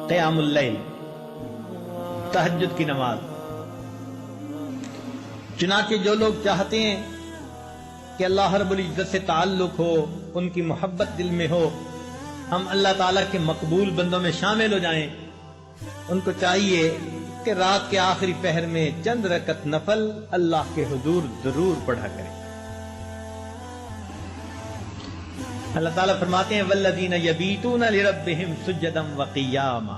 قیام اللیل، تہجد کی نماز۔ چنانچہ جو لوگ چاہتے ہیں کہ اللہ رب العزت سے تعلق ہو، ان کی محبت دل میں ہو، ہم اللہ تعالیٰ کے مقبول بندوں میں شامل ہو جائیں، ان کو چاہیے کہ رات کے آخری پہر میں چند رکعت نفل اللہ کے حضور ضرور پڑھا کریں۔ اللہ تعالیٰ فرماتے ہیں والذین یبیتون لربہم سجدا وقیاما۔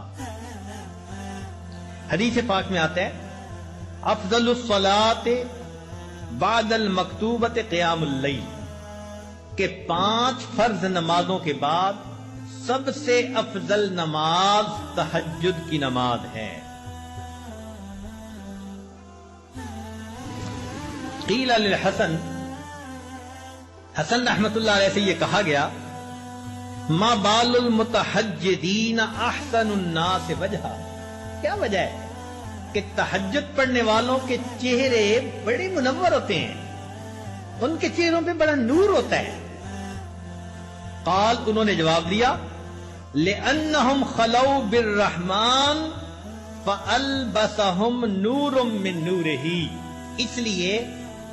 حدیث پاک میں آتا ہے افضل الصلاۃ بعد المکتوبۃ قیام اللیل، کہ 5 فرض نمازوں کے بعد سب سے افضل نماز تہجد کی نماز ہے۔ قیل للحسن، حسن رحمت اللہ علیہ سے یہ کہا گیا ما بال المتہجدین احسن الناس وجہا، کیا وجہ ہے کہ تہجد پڑھنے والوں کے چہرے بڑے منور ہوتے ہیں، ان کے چہروں پہ بڑا نور ہوتا ہے۔ قال، انہوں نے جواب دیا لأنہم خلو بالرحمن فألبسہم نور من نورہ، اس لیے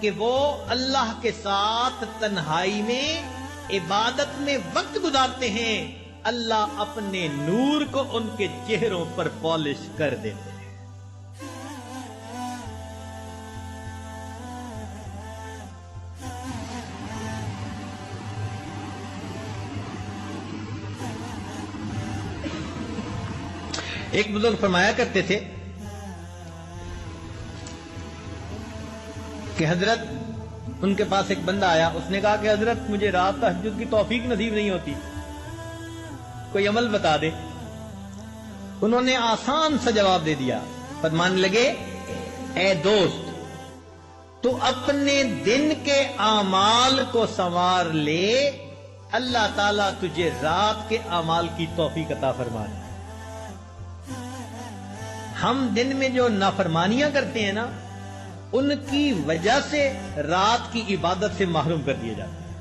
کہ وہ اللہ کے ساتھ تنہائی میں عبادت میں وقت گزارتے ہیں، اللہ اپنے نور کو ان کے چہروں پر پالش کر دیتے ہیں۔ ایک بزرگ فرمایا کرتے تھے کہ حضرت، ان کے پاس ایک بندہ آیا، اس نے کہا کہ حضرت مجھے رات تہجد کی توفیق نصیب نہیں ہوتی، کوئی عمل بتا دے۔ انہوں نے آسان سا جواب دے دیا، فرمانے لگے اے دوست، تو اپنے دن کے اعمال کو سنوار لے، اللہ تعالیٰ تجھے رات کے اعمال کی توفیق عطا فرما دے۔ ہم دن میں جو نافرمانیاں کرتے ہیں نا، ان کی وجہ سے رات کی عبادت سے محروم کر دیے جاتے ہیں۔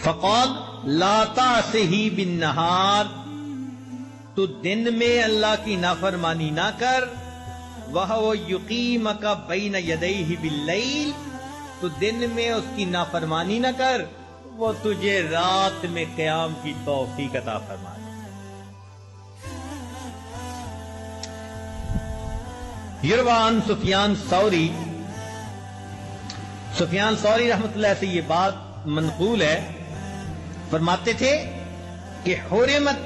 فقال لا تعصه بالنهار، تو دن میں اللہ کی نافرمانی نہ کر، وهو يقيمك بين يديه بالليل، تو دن میں اس کی نافرمانی نہ کر، وہ تجھے رات میں قیام کی توفیق عطا فرما دے۔ یروان سفیان ثوری، سفیان ثوری رحمۃ اللہ سے یہ بات منقول ہے، فرماتے تھے کہ حرمت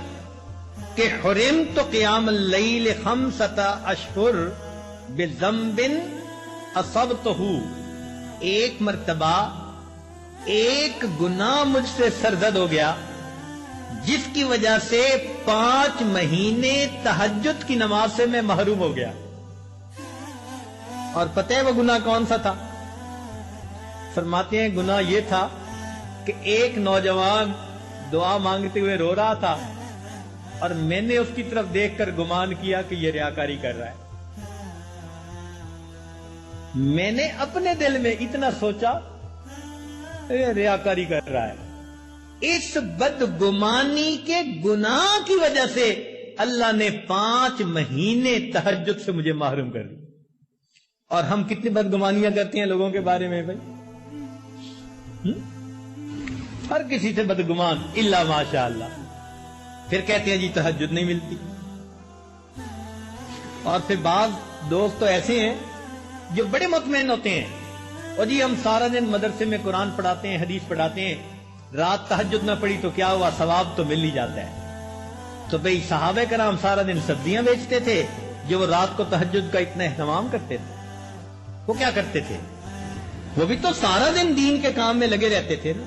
قیام اللیل 5 اشہر بذنب اصبتہ، ایک مرتبہ ایک گناہ مجھ سے سرزد ہو گیا جس کی وجہ سے 5 مہینے تہجد کی نماز سے میں محروم ہو گیا۔ اور پتہ ہے وہ گناہ کون سا تھا؟ فرماتے ہیں گناہ یہ تھا کہ ایک نوجوان دعا مانگتے ہوئے رو رہا تھا، اور میں نے اس کی طرف دیکھ کر گمان کیا کہ یہ ریاکاری کر رہا ہے۔ میں نے اپنے دل میں اتنا سوچا ریاکاری کر رہا ہے۔ اس بدگمانی کے گناہ کی وجہ سے اللہ نے 5 مہینے تہجد سے مجھے محروم کر دیا۔ اور ہم کتنی بدگمانیاں کرتے ہیں لوگوں کے بارے میں بھائی، ہر کسی سے بدگمان الا ماشاء اللہ، پھر کہتے ہیں جی تہجد نہیں ملتی۔ اور پھر بعض دوست تو ایسے ہیں جو بڑے مطمئن ہوتے ہیں، اور جی ہم سارا دن مدرسے میں قرآن پڑھاتے ہیں، حدیث پڑھاتے ہیں، رات تہجد نہ پڑھی تو کیا ہوا، ثواب تو مل ہی جاتا ہے۔ تو بھئی صحابہ کرام سارا دن سبزیاں بیچتے تھے، جو وہ رات کو تہجد کا اتنا اہتمام کرتے تھے، وہ کیا کرتے تھے؟ وہ بھی تو سارا دن دین کے کام میں لگے رہتے تھے نا،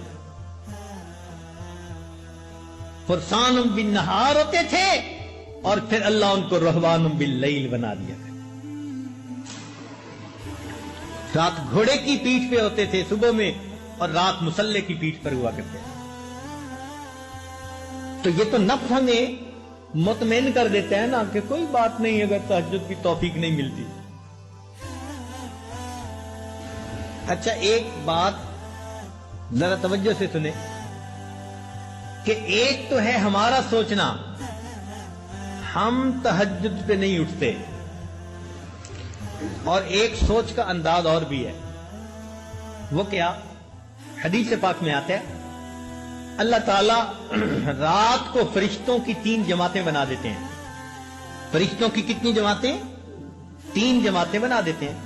فرسان بالنہار ہوتے تھے، اور پھر اللہ ان کو رہبان باللیل بنا دیا۔ رات گھوڑے کی پیٹھ پہ ہوتے تھے صبح میں، اور رات مسلح کی پیٹھ پر ہوا کرتے تھے۔ تو یہ تو نفس ہمیں مطمئن کر دیتا ہے نا کہ کوئی بات نہیں اگر تہجد کی توفیق نہیں ملتی۔ اچھا ایک بات ذرا توجہ سے سنیں کہ ایک تو ہے ہمارا سوچنا ہم تہجد پہ نہیں اٹھتے، اور ایک سوچ کا انداز اور بھی ہے، وہ کیا؟ حدیث پاک میں آتا ہے اللہ تعالی رات کو فرشتوں کی 3 جماعتیں بنا دیتے ہیں۔ فرشتوں کی کتنی جماعتیں؟ 3 جماعتیں بنا دیتے ہیں۔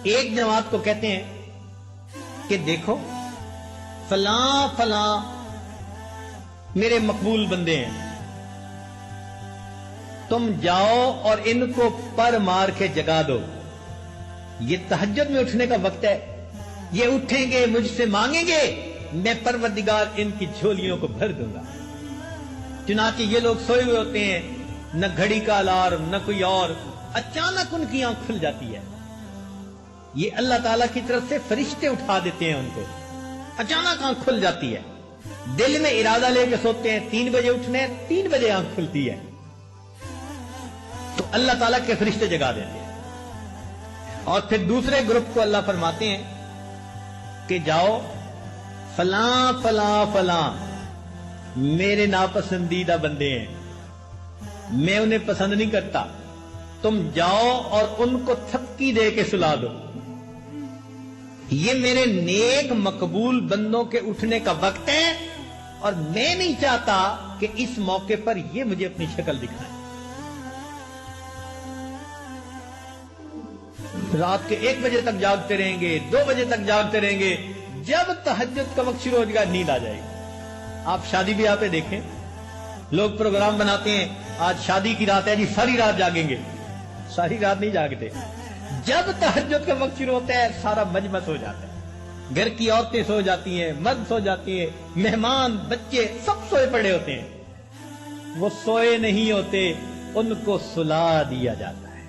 ایک جماعت کو کہتے ہیں کہ دیکھو فلاں فلاں میرے مقبول بندے ہیں، تم جاؤ اور ان کو پر مار کے جگا دو، یہ تہجد میں اٹھنے کا وقت ہے، یہ اٹھیں گے مجھ سے مانگیں گے، میں پروردگار ان کی جھولیوں کو بھر دوں گا۔ چنانچہ یہ لوگ سوئے ہوئے ہوتے ہیں، نہ گھڑی کا الارم نہ کوئی اور، اچانک ان کی آنکھ کھل جاتی ہے، یہ اللہ تعالیٰ کی طرف سے فرشتے اٹھا دیتے ہیں ان کو، اچانک آنکھ کھل جاتی ہے، دل میں ارادہ لے کے سوتے ہیں 3 بجے اٹھنے، 3 بجے آنکھ کھلتی ہے، تو اللہ تعالیٰ کے فرشتے جگا دیتے ہیں۔ اور پھر دوسرے گروپ کو اللہ فرماتے ہیں کہ جاؤ فلاں فلاں فلاں میرے ناپسندیدہ بندے ہیں، میں انہیں پسند نہیں کرتا، تم جاؤ اور ان کو تھپکی دے کے سلا دو، یہ میرے نیک مقبول بندوں کے اٹھنے کا وقت ہے، اور میں نہیں چاہتا کہ اس موقع پر یہ مجھے اپنی شکل دکھائیں۔ رات کے 1 بجے تک جاگتے رہیں گے، 2 بجے تک جاگتے رہیں گے، جب تہجد کا وقت شروع ہو جائے گا نیند آ جائے گی۔ آپ شادی بیاہ پہ دیکھیں، لوگ پروگرام بناتے ہیں آج شادی کی رات ہے جی ساری رات جاگیں گے، ساری رات نہیں جاگتے، جب تہجد کا وقت شروع ہوتا ہے سارا مجمع سو جاتا ہے، گھر کی عورتیں سو جاتی ہیں، مرد سو جاتی ہیں، مہمان بچے سب سوئے پڑے ہوتے ہیں، وہ سوئے نہیں ہوتے، ان کو سلا دیا جاتا ہے۔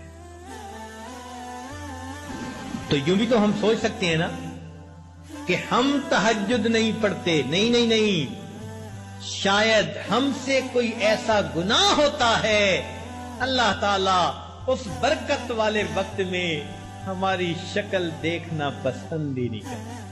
تو یوں بھی تو ہم سوچ سکتے ہیں نا کہ ہم تہجد نہیں پڑھتے، نہیں نہیں نہیں، شاید ہم سے کوئی ایسا گناہ ہوتا ہے اللہ تعالیٰ اس برکت والے وقت میں ہماری شکل دیکھنا پسند ہی نہیں کرتا۔